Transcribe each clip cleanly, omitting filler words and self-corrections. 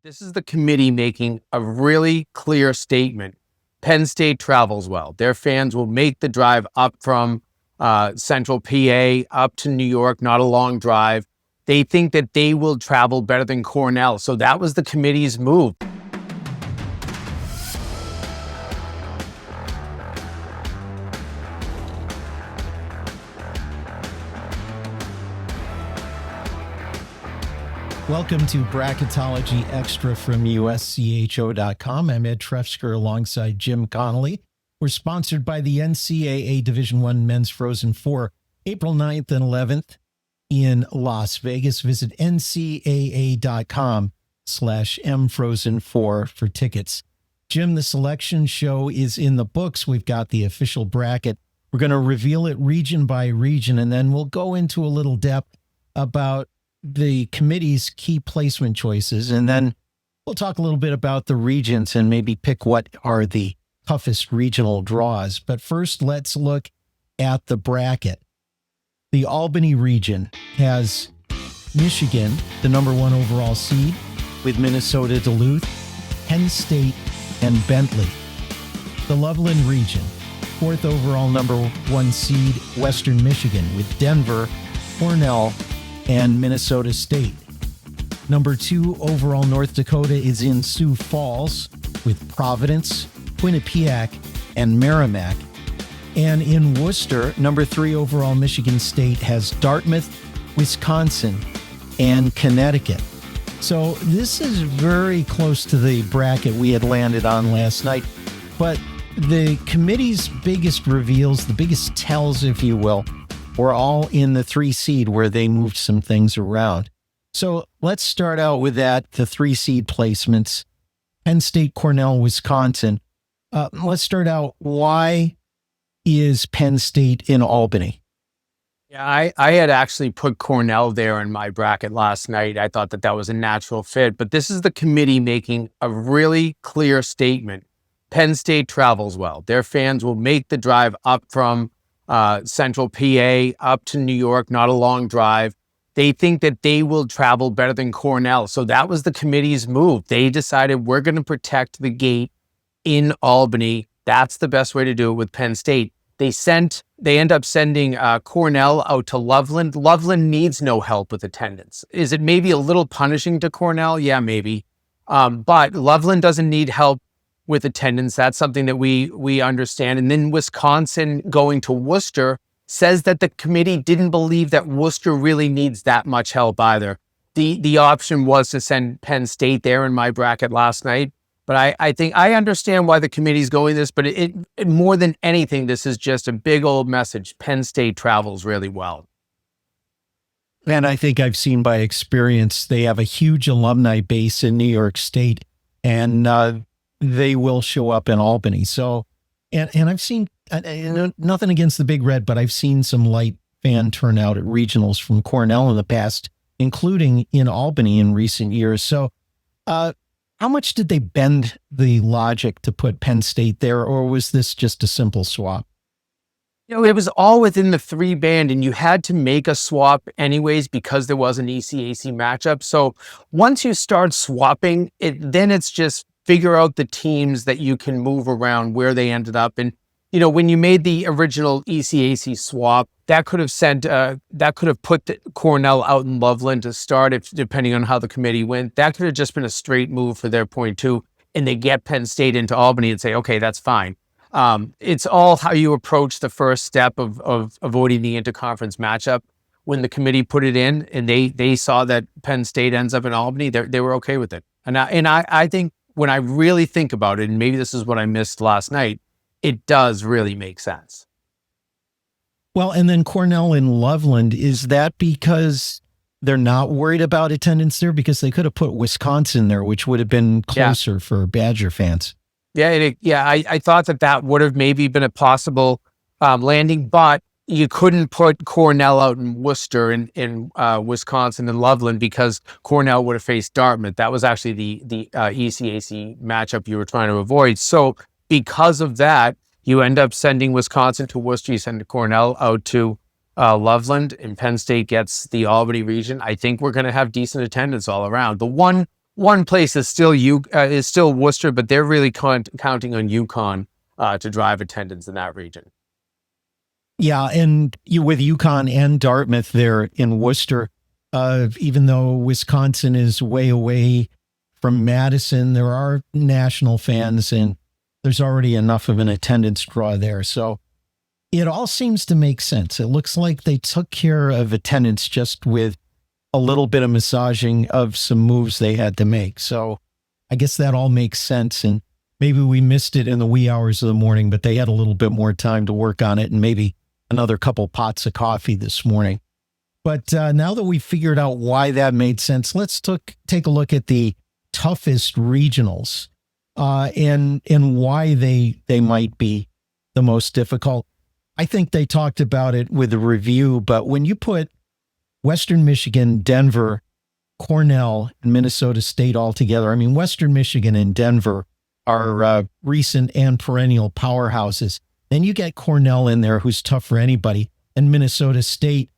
This is the committee making a really clear statement. Penn State travels well. Their fans will make the drive up from central PA up to New York, not a long drive. They think that they will travel better than Cornell. So that was the committee's move. Welcome to Bracketology Xtra from USCHO.com. I'm Ed Trefsker alongside Jim Connolly. We're sponsored by the NCAA Division I Men's Frozen Four, April 9th and 11th in Las Vegas. Visit ncaa.com/mfrozen4 for tickets. Jim, the selection show is in the books. We've got the official bracket. We're going to reveal it region by region, and then we'll go into a little depth about the committee's key placement choices, and then we'll talk a little bit about the regions and maybe pick what are the toughest regional draws. But first, let's look at the bracket. The Albany region has Michigan, the number one overall seed, with Minnesota, Duluth, Penn State, and Bentley. The Loveland region, fourth overall number one seed, Western Michigan, with Denver, Cornell, and Minnesota State. Number two overall North Dakota is in Sioux Falls with Providence, Quinnipiac, and Merrimack. And in Worcester, number three overall Michigan State has Dartmouth, Wisconsin, and Connecticut. So this is very close to the bracket we had landed on last night. But the committee's biggest reveals, the biggest tells, if you will, were all in the 3 seed where they moved some things around. So let's start out with that, the 3 seed placements. Penn State, Cornell, Wisconsin. Let's start out. Why is Penn State in Albany? Yeah, I had actually put Cornell there in my bracket last night. I thought that was a natural fit, but this is the committee making a really clear statement. Penn State travels well. Their fans will make the drive up from central PA up to New York, not a long drive. They think that they will travel better than Cornell. So that was the committee's move. They decided we're going to protect the gate in Albany. That's the best way to do it with Penn State. They end up sending Cornell out to Loveland. Loveland needs no help with attendance. Is it maybe a little punishing to Cornell? Yeah, maybe. But Loveland doesn't need help with attendance. That's something that we understand. And then Wisconsin going to Worcester says that the committee didn't believe that Worcester really needs that much help either. The option was to send Penn State there in my bracket last night. But I think I understand why the committee's going this, but it more than anything, this is just a big old message. Penn State travels really well. And I think I've seen by experience, they have a huge alumni base in New York State, and they will show up in Albany. So, and I've seen, nothing against the Big Red, but I've seen some light fan turnout at regionals from Cornell in the past, including in Albany in recent years. So, how much did they bend the logic to put Penn State there, or was this just a simple swap? You know, it was all within the 3 band, and you had to make a swap anyways because there was an ECAC matchup. So once you start swapping then it's just figure out the teams that you can move around where they ended up. And, you know, when you made the original ECAC swap, that could have put Cornell out in Loveland to start, depending on how the committee went. That could have just been a straight move for their point too. And they get Penn State into Albany and say, okay, that's fine. It's all how you approach the first step of avoiding the interconference matchup. When the committee put it in and they saw that Penn State ends up in Albany, they were okay with it. And I think when I really think about it, and maybe this is what I missed last night, it does really make sense. Well, and then Cornell in Loveland, is that because they're not worried about attendance there? Because they could have put Wisconsin there, which would have been closer for Badger fans. Yeah, I thought that would have maybe been a possible landing, but you couldn't put Cornell out in Worcester in Wisconsin and Loveland because Cornell would have faced Dartmouth. That was actually the ECAC matchup you were trying to avoid. So because of that, you end up sending Wisconsin to Worcester, you send Cornell out to Loveland, and Penn State gets the Albany region. I think we're going to have decent attendance all around. The one One place is still Worcester, but they're really counting on UConn to drive attendance in that region. Yeah, and with UConn and Dartmouth there in Worcester, even though Wisconsin is way away from Madison, there are national fans, and there's already enough of an attendance draw there. So it all seems to make sense. It looks like they took care of attendance just with a little bit of massaging of some moves they had to make. So I guess that all makes sense. And maybe we missed it in the wee hours of the morning, but they had a little bit more time to work on it and maybe another couple pots of coffee this morning. But now that we've figured out why that made sense, let's take a look at the toughest regionals and why they might be the most difficult. I think they talked about it with the review, but when you put Western Michigan, Denver, Cornell, and Minnesota State all together, I mean, Western Michigan and Denver are recent and perennial powerhouses. Then you get Cornell in there, who's tough for anybody, and Minnesota State.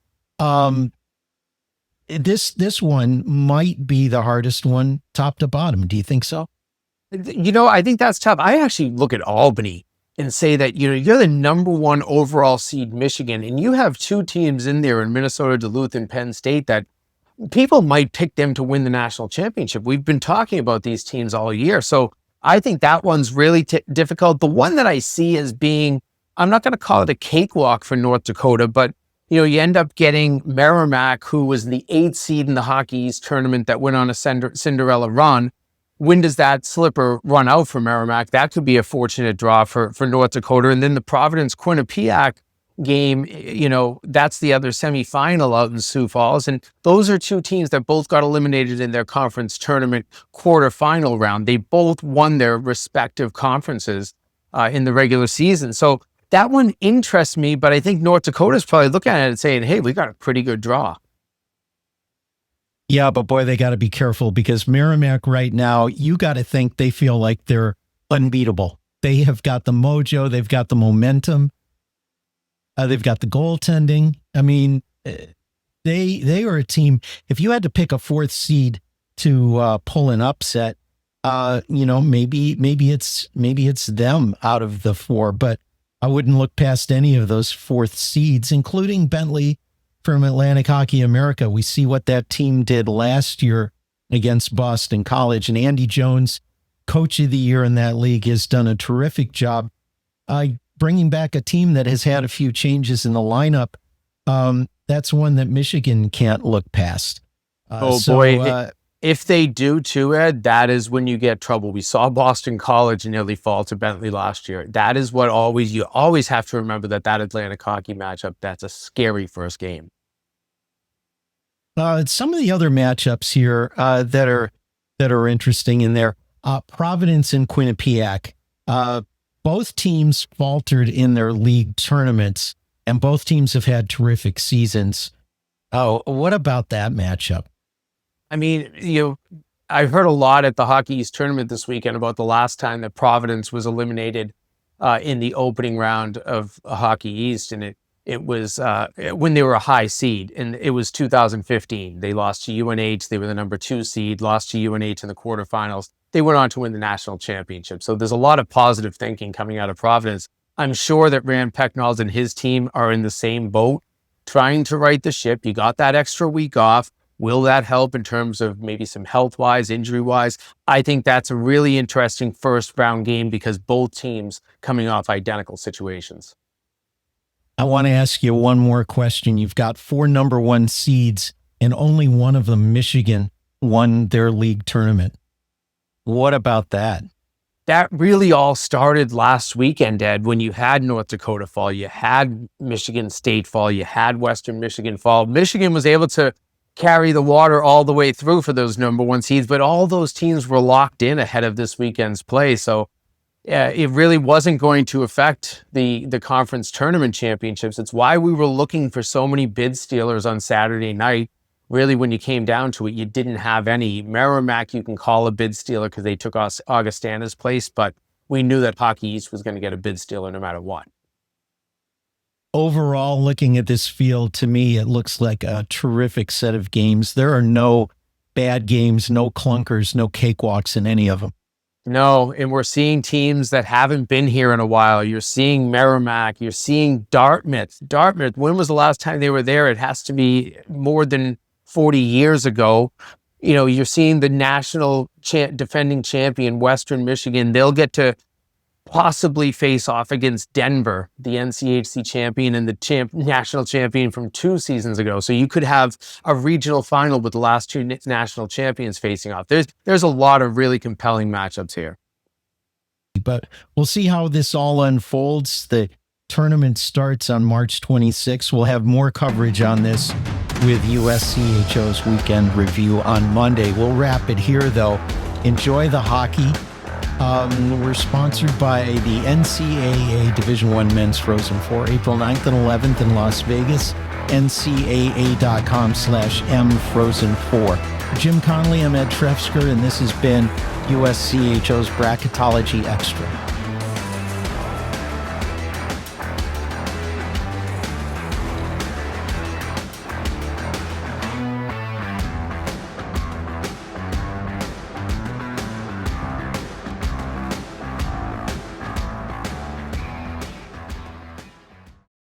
This one might be the hardest one, top to bottom. Do you think so? I think that's tough. I actually look at Albany and say that, you're the number one overall seed Michigan, and you have two teams in there in Minnesota, Duluth, and Penn State that people might pick them to win the national championship. We've been talking about these teams all year. So I think that one's really difficult. The one that I see as being, I'm not going to call it a cakewalk for North Dakota, but you end up getting Merrimack, who was the 8th seed in the Hockey East tournament that went on a Cinderella run. When does that slipper run out for Merrimack? That could be a fortunate draw for North Dakota. And then the Providence Quinnipiac game, that's the other semifinal out in Sioux Falls. And those are two teams that both got eliminated in their conference tournament quarterfinal round. They both won their respective conferences in the regular season. So that one interests me, but I think North Dakota's probably looking at it and saying, hey, we got a pretty good draw. Yeah, but boy, they got to be careful because Merrimack right now, you got to think they feel like they're unbeatable. They have got the mojo. They've got the momentum. They've got the goaltending. I mean, they are a team. If you had to pick a 4th seed to pull an upset, maybe it's them out of the 4. But I wouldn't look past any of those 4th seeds, including Bentley from Atlantic Hockey America. We see what that team did last year against Boston College, and Andy Jones, coach of the year in that league, has done a terrific job bringing back a team that has had a few changes in the lineup. That's one that Michigan can't look past. If they do too, Ed, that is when you get trouble. We saw Boston College nearly fall to Bentley last year. That is what you always have to remember, that Atlantic hockey matchup, that's a scary first game. Some of the other matchups here that are interesting in there, Providence and Quinnipiac. Both teams faltered in their league tournaments, and both teams have had terrific seasons. Oh, what about that matchup? I mean, I heard a lot at the Hockey East tournament this weekend about the last time that Providence was eliminated in the opening round of Hockey East, and it was when they were a high seed, and it was 2015. They lost to UNH. They were the number 2 seed, lost to UNH in the quarterfinals. They went on to win the national championship. So there's a lot of positive thinking coming out of Providence. I'm sure that Rand Pecknold and his team are in the same boat, trying to right the ship. You got that extra week off. Will that help in terms of maybe some health-wise, injury-wise? I think that's a really interesting first-round game because both teams coming off identical situations. I want to ask you one more question. You've got 4 number 1 seeds, and only one of them, Michigan, won their league tournament. What about that? That really all started last weekend, Ed, when you had North Dakota fall, you had Michigan State fall, you had Western Michigan fall. Michigan was able to carry the water all the way through for those number 1 seeds, but all those teams were locked in ahead of this weekend's play. So it really wasn't going to affect the conference tournament championships. It's why we were looking for so many bid stealers on Saturday night. Really, when you came down to it, you didn't have any. Merrimack, you can call a bid stealer because they took Augustana's place, but we knew that Hockey East was going to get a bid stealer no matter what. Overall, looking at this field, to me, it looks like a terrific set of games. There are no bad games, no clunkers, no cakewalks in any of them. No, and we're seeing teams that haven't been here in a while. You're seeing Merrimack. You're seeing Dartmouth. Dartmouth, when was the last time they were there? It has to be more than 40 years ago. You know, you're seeing the national defending champion, Western Michigan. They'll get to possibly face off against Denver, the NCHC champion and the national champion from 2 seasons ago. So you could have a regional final with the last 2 national champions facing off. There's a lot of really compelling matchups here. But we'll see how this all unfolds. The tournament starts on March 26th. We'll have more coverage on this with USCHO's Weekend Review on Monday. We'll wrap it here, though. Enjoy the hockey. We're sponsored by the NCAA Division I Men's Frozen Four, April 9th and 11th in Las Vegas, ncaa.com/mfrozen4. Jim Conley, I'm Ed Trefsker, and this has been USCHO's Bracketology Extra.